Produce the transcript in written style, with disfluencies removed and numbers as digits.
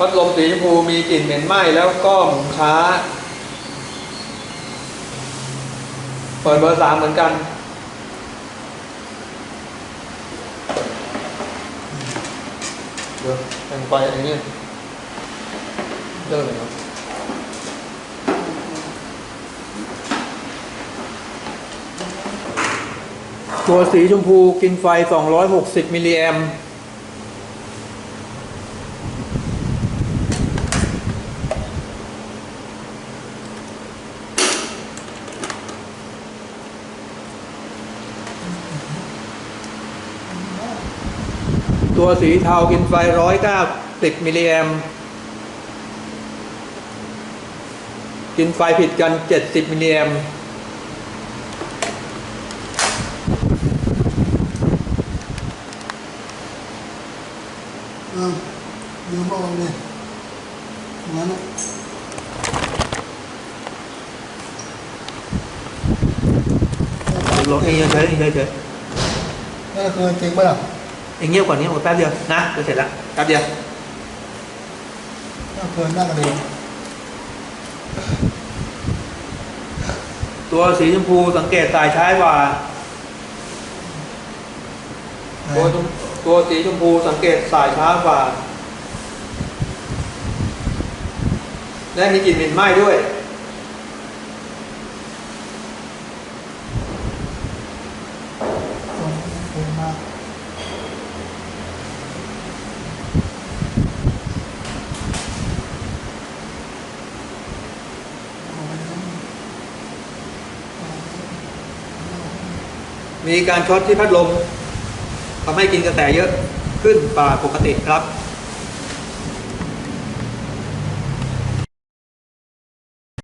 พัดลมสีชมพูมีกลิ่นเหม็นไหม้แล้วก็หมุนช้าเปิดเบอร์ 3เหมือนกันเดี๋ยวแต่งไฟอันนี้เลิกเลยครับตัวสีชมพูกินไฟ260มิลลิแอมป์ตัวสีเทากินไฟ190มิลลิแอมป์กินไฟผิดกัน70มิลลิแอมป์ยืมเอาเลยงั้นนะลงเองเฉยๆนี่คือจริงป่ะล่ะเองเงียบกว่านี้หมดแป๊บเดียวนะจะเสร็จแล้วแป๊บเดียวนี่คือนั่งเลยตัวสีชมพูสังเกตสายช้ากว่าตัวสีชมพูสังเกตสายช้ากว่าและมีกลิ่นเหม็นไหม้ด้วยมีการช็อตที่พัดลมทำให้กินกระแสเยอะขึ้นกว่าปกติครับ